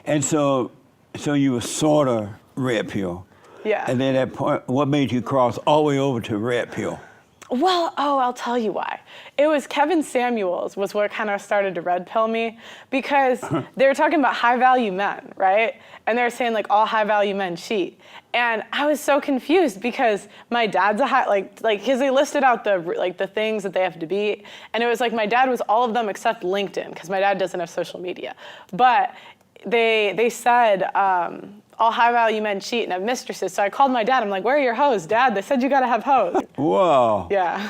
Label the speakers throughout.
Speaker 1: And so you were sort of red pill.
Speaker 2: Yeah.
Speaker 1: And then at point, what made you cross all the way over to red pill?
Speaker 2: Well, I'll tell you why. It was Kevin Samuels was what kind of started to red pill me, because they were talking about high value men, right? And they were saying like all high value men cheat. And I was so confused because my dad's a high, because they listed out the things that they have to be. And it was like my dad was all of them except LinkedIn, because my dad doesn't have social media. But they said, all high value men cheat and have mistresses. So I called my dad. I'm like, where are your hoes, Dad? They said you gotta have hoes.
Speaker 1: Whoa.
Speaker 2: Yeah.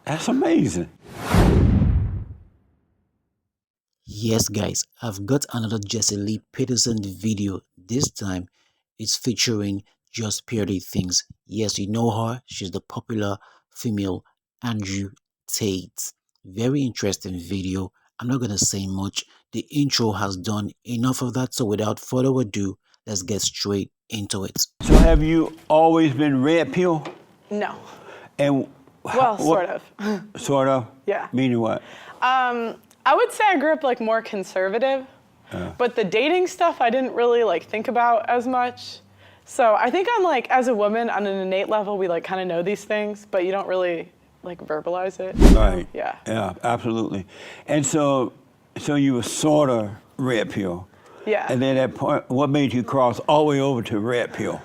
Speaker 1: That's amazing.
Speaker 3: Yes, guys, I've got another Jesse Lee Peterson video. This time, it's featuring Justpearlythings. Yes, you know her. She's the popular female Andrew Tate. Very interesting video. I'm not gonna say much. The intro has done enough of that. So without further ado, let's get straight into it.
Speaker 1: So have you always been red pill?
Speaker 2: No.
Speaker 1: And
Speaker 2: Well, sort of.
Speaker 1: Sort of?
Speaker 2: Yeah.
Speaker 1: Meaning what?
Speaker 2: I would say I grew up like more conservative, but the dating stuff I didn't really like think about as much. So I think I'm like, as a woman, on an innate level, we like kind of know these things, but you don't really like verbalize it.
Speaker 1: Right.
Speaker 2: Yeah.
Speaker 1: Yeah, absolutely. And so you were sort of red pill.
Speaker 2: Yeah.
Speaker 1: And then at point, what made you cross all the way over to red pill?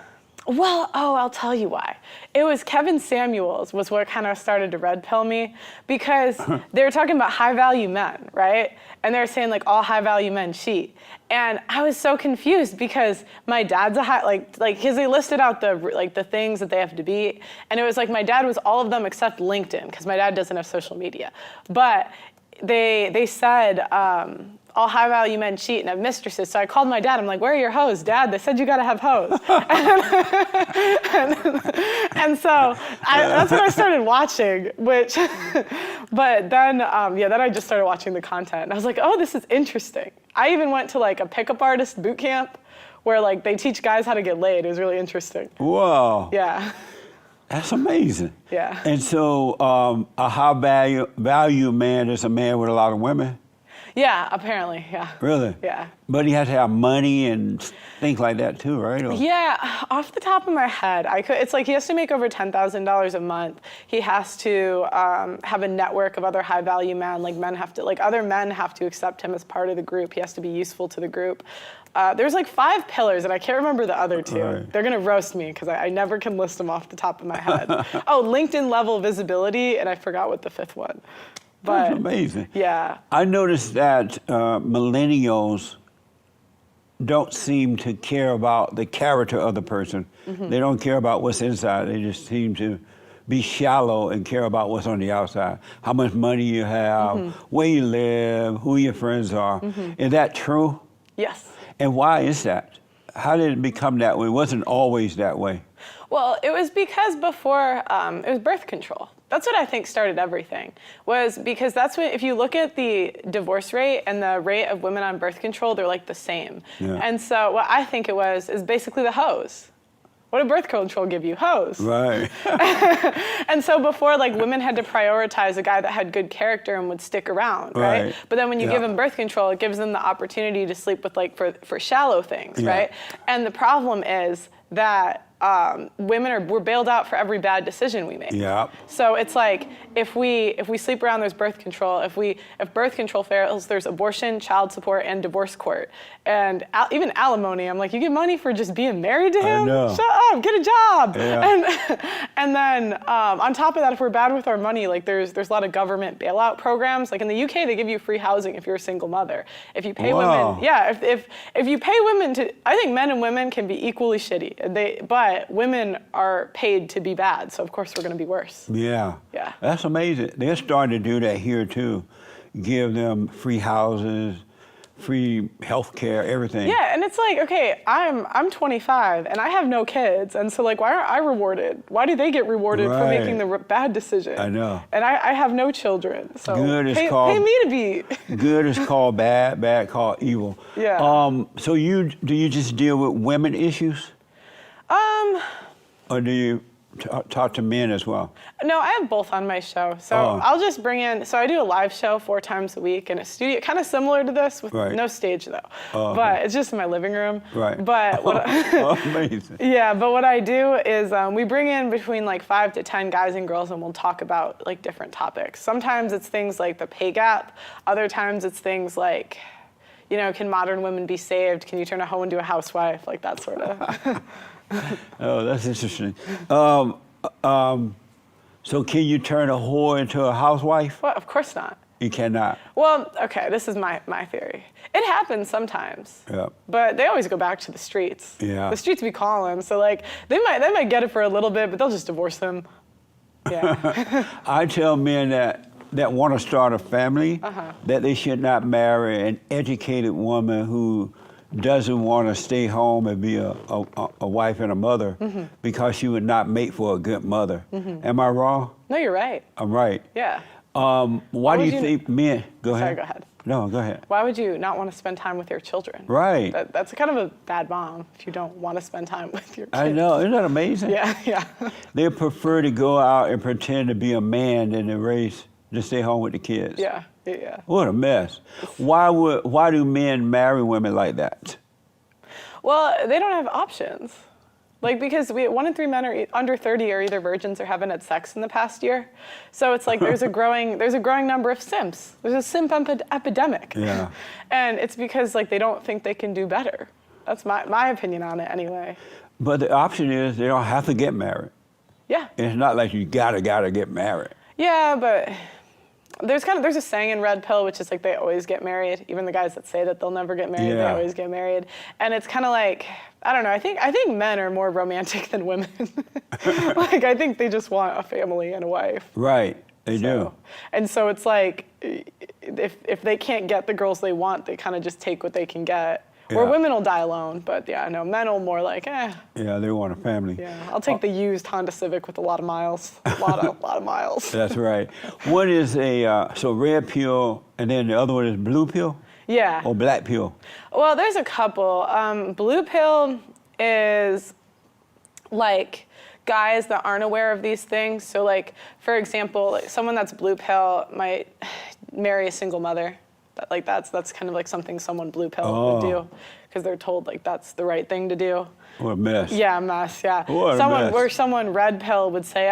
Speaker 2: Well, I'll tell you why. It was Kevin Samuels was what kind of started to red pill me, because they were talking about high value men, right? And they were saying like all high value men cheat. And I was so confused because my dad's a high, because they listed out the things that they have to be. And it was like my dad was all of them except LinkedIn, because my dad doesn't have social media. But they said, all high value men cheat and have mistresses. So I called my dad. I'm like, where are your hoes, Dad? They said you gotta have hoes. and so that's when I started watching, but then, then I just started watching the content. And I was like, oh, this is interesting. I even went to like a pickup artist boot camp where like they teach guys how to get laid. It was really interesting.
Speaker 1: Whoa.
Speaker 2: Yeah.
Speaker 1: That's amazing.
Speaker 2: Yeah.
Speaker 1: And so a high value man is a man with a lot of women?
Speaker 2: Yeah, apparently, yeah.
Speaker 1: Really?
Speaker 2: Yeah.
Speaker 1: But he has to have money and things like that too, right? Or?
Speaker 2: Yeah, off the top of my head, it's like he has to make over $10,000 a month. He has to have a network of other high value men. Other men have to accept him as part of the group. He has to be useful to the group. There's like 5 pillars, and I can't remember the other 2.
Speaker 1: Right.
Speaker 2: They're gonna roast me because I never can list them off the top of my head. Oh, LinkedIn level visibility, and I forgot what the 5th one. But,
Speaker 1: that's amazing.
Speaker 2: Yeah.
Speaker 1: I noticed that millennials don't seem to care about the character of the person. Mm-hmm. They don't care about what's inside. They just seem to be shallow and care about what's on the outside. How much money you have, where you live, who your friends are. Mm-hmm. Is that true?
Speaker 2: Yes.
Speaker 1: And why is that? How did it become that way? It wasn't always that way.
Speaker 2: Well, it was because before, it was birth control. That's what I think started everything, was because that's what, if you look at the divorce rate and the rate of women on birth control, they're like the same. Yeah. And so what I think it was is basically the hose. What did birth control give you? Hose.
Speaker 1: Right.
Speaker 2: And so before, like, women had to prioritize a guy that had good character and would stick around, right? But then when you give them birth control, it gives them the opportunity to sleep with, like, for shallow things, right? And the problem is that women we're bailed out for every bad decision we make.
Speaker 1: Yeah.
Speaker 2: So it's like if we sleep around, there's birth control. If birth control fails, there's abortion, child support, and divorce court, and even alimony. I'm like, you get money for just being married to him?
Speaker 1: I know.
Speaker 2: Shut up, get a job.
Speaker 1: Yeah.
Speaker 2: And then on top of that, if we're bad with our money, like there's a lot of government bailout programs. Like in the UK, they give you free housing if you're a single mother. If you pay women, if you pay women to, I think men and women can be equally shitty. But women are paid to be bad, so of course we're going to be worse.
Speaker 1: Yeah.
Speaker 2: Yeah.
Speaker 1: That's amazing. They're starting to do that here too. Give them free houses, free health care, everything.
Speaker 2: Yeah, and it's like, okay, I'm 25 and I have no kids, and so like, why aren't I rewarded? Why do they get rewarded for making the bad decision?
Speaker 1: I know.
Speaker 2: And I have no children, so
Speaker 1: good is
Speaker 2: pay me to be.
Speaker 1: Good is called bad, bad called evil.
Speaker 2: Yeah.
Speaker 1: So do you just deal with women issues? Or do you talk to men as well?
Speaker 2: No, I have both on my show. So I'll just bring in, so I do a live show 4 times a week in a studio, kind of similar to this, with no stage though. But it's just in my living room.
Speaker 1: Right.
Speaker 2: But what
Speaker 1: amazing.
Speaker 2: Yeah, but what I do is we bring in between like 5 to 10 guys and girls, and we'll talk about like different topics. Sometimes it's things like the pay gap. Other times it's things like, you know, can modern women be saved? Can you turn a hoe into a housewife? Like that sort of.
Speaker 1: Oh, that's interesting. So can you turn a whore into a housewife?
Speaker 2: Well, of course not.
Speaker 1: You cannot.
Speaker 2: Well, okay, this is my theory. It happens sometimes.
Speaker 1: Yeah.
Speaker 2: But they always go back to the streets.
Speaker 1: Yeah.
Speaker 2: The streets be calling. So like they might get it for a little bit, but they'll just divorce them. Yeah.
Speaker 1: I tell men that want to start a family that they should not marry an educated woman who doesn't want to stay home and be a wife and a mother because she would not make for a good mother. Am I wrong?
Speaker 2: No, you're right.
Speaker 1: I'm right.
Speaker 2: Yeah.
Speaker 1: Why do you think men? Go ahead.
Speaker 2: Sorry, go ahead.
Speaker 1: No, go ahead.
Speaker 2: Why would you not want to spend time with your children?
Speaker 1: Right.
Speaker 2: That's kind of a bad mom if you don't want to spend time with your kids.
Speaker 1: I know. Isn't that amazing?
Speaker 2: Yeah, yeah.
Speaker 1: They prefer to go out and pretend to be a man than to stay home with the kids.
Speaker 2: Yeah, yeah.
Speaker 1: What a mess. Why do men marry women like that?
Speaker 2: Well, they don't have options. Like, because 1 in 3 men are under 30 are either virgins or haven't had sex in the past year. So it's like there's a growing number of simps. There's a simp epidemic.
Speaker 1: Yeah.
Speaker 2: And it's because like they don't think they can do better. That's my opinion on it anyway.
Speaker 1: But the option is they don't have to get married.
Speaker 2: Yeah.
Speaker 1: It's not like you gotta get married.
Speaker 2: Yeah, but there's a saying in Red Pill, which is like they always get married. Even the guys that say that they'll never get married, they always get married. And it's kind of like, I don't know. I think men are more romantic than women. Like I think they just want a family and a wife.
Speaker 1: Right, they do.
Speaker 2: And so it's like, if they can't get the girls they want, they kind of just take what they can get. Or women will die alone, but yeah, no, men will more like,
Speaker 1: Yeah, they want a family.
Speaker 2: Yeah, I'll take the used Honda Civic with a lot of miles, a lot of miles.
Speaker 1: That's right. One is so red pill, and then the other one is blue pill?
Speaker 2: Yeah.
Speaker 1: Or black pill?
Speaker 2: Well, there's a couple. Blue pill is like guys that aren't aware of these things. So like, for example, like someone that's blue pill might marry a single mother. Like that's kind of like something someone blue pill would do because they're told like that's the right thing to do.
Speaker 1: What a mess.
Speaker 2: Yeah, a mess, yeah.
Speaker 1: What a mess.
Speaker 2: Where someone red pill would say,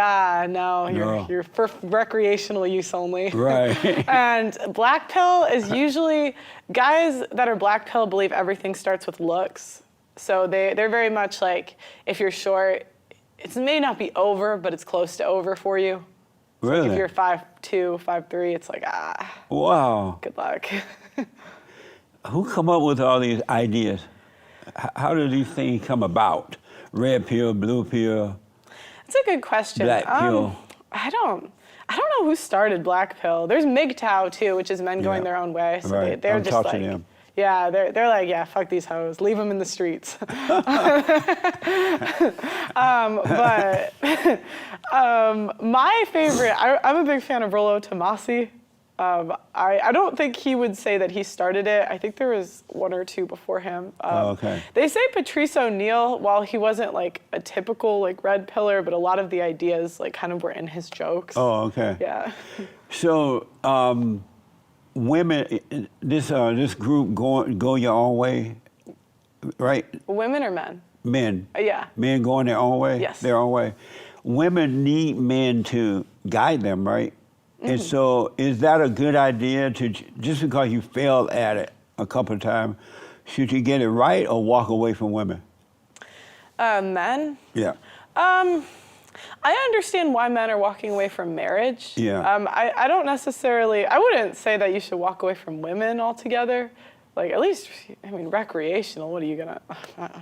Speaker 2: no, you're for recreational use only.
Speaker 1: Right.
Speaker 2: And black pill is usually, guys that are black pill believe everything starts with looks. So they're very much like, if you're short, it may not be over, but it's close to over for you.
Speaker 1: Really?
Speaker 2: Like if you're 5'2", 5'3", it's like,
Speaker 1: Wow.
Speaker 2: good luck.
Speaker 1: Who come up with all these ideas? How do these things come about? Red pill, blue pill,
Speaker 2: That's a good question.
Speaker 1: black pill.
Speaker 2: I don't know who started black pill. There's MGTOW too, which is men going their own way. So
Speaker 1: Right.
Speaker 2: they're
Speaker 1: I'll
Speaker 2: just
Speaker 1: talk
Speaker 2: like,
Speaker 1: to them.
Speaker 2: yeah, they're like, yeah, fuck these hoes, leave them in the streets. But my favorite, I'm a big fan of Rollo Tomasi. I don't think he would say that he started it. I think there was 1 or 2 before him.
Speaker 1: Okay.
Speaker 2: They say Patrice O'Neill, while he wasn't like a typical like red pillar, but a lot of the ideas like kind of were in his jokes.
Speaker 1: Oh, okay.
Speaker 2: Yeah.
Speaker 1: So women, this group go your own way, right?
Speaker 2: Women or men?
Speaker 1: Men.
Speaker 2: Yeah.
Speaker 1: Men going their own way?
Speaker 2: Yes.
Speaker 1: Their own way. Women need men to guide them, right? And so is that a good idea to, just because you failed at it a couple of times, should you get it right or walk away from women?
Speaker 2: Men?
Speaker 1: Yeah.
Speaker 2: I understand why men are walking away from marriage.
Speaker 1: Yeah.
Speaker 2: I don't necessarily, I wouldn't say that you should walk away from women altogether. Like, at least, I mean, recreational, what are you gonna,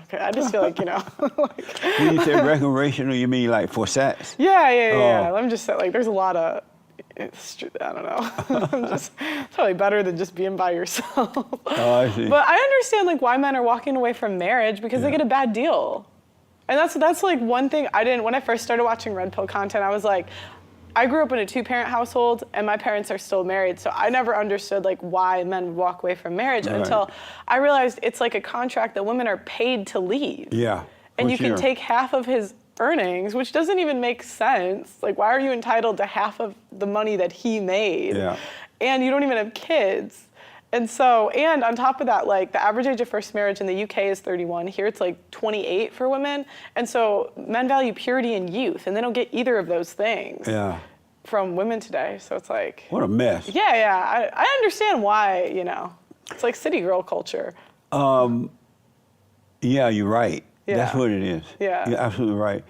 Speaker 2: okay, I just feel like, like.
Speaker 1: When you say recreational, you mean like for sex?
Speaker 2: Yeah. I'm just saying, like, there's a lot of, I don't know. It's probably better than just being by yourself.
Speaker 1: Oh, I see.
Speaker 2: But I understand, like, why men are walking away from marriage because they get a bad deal. And that's like one thing when I first started watching Red Pill content, I was like, I grew up in a 2-parent household and my parents are still married. So I never understood like why men would walk away from marriage until I realized it's like a contract that women are paid to leave.
Speaker 1: Yeah.
Speaker 2: And you can take half of his earnings, which doesn't even make sense. Like, why are you entitled to half of the money that he made?
Speaker 1: Yeah.
Speaker 2: And you don't even have kids. And so, and on top of that, like the average age of first marriage in the UK is 31. Here it's like 28 for women. And so men value purity and youth, and they don't get either of those things
Speaker 1: Yeah.
Speaker 2: from women today. So it's like,
Speaker 1: What a mess.
Speaker 2: yeah. I understand why, you know, it's like city girl culture.
Speaker 1: Yeah, you're right.
Speaker 2: Yeah.
Speaker 1: That's what it is.
Speaker 2: Yeah.
Speaker 1: You're absolutely right.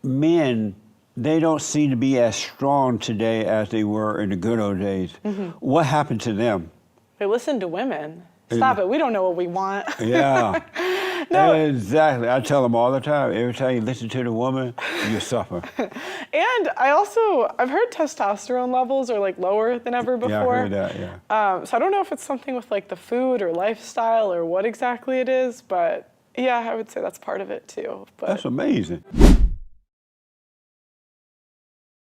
Speaker 1: Men, they don't seem to be as strong today as they were in the good old days. What happened to them?
Speaker 2: They listen to women. Stop it. We don't know what we want.
Speaker 1: Yeah.
Speaker 2: No.
Speaker 1: Exactly. I tell them all the time. Every time you listen to the woman, you suffer.
Speaker 2: And I've heard testosterone levels are like lower than ever before.
Speaker 1: Yeah, I heard that, yeah.
Speaker 2: So I don't know if it's something with like the food or lifestyle or what exactly it is, but yeah, I would say that's part of it too. But
Speaker 1: That's amazing.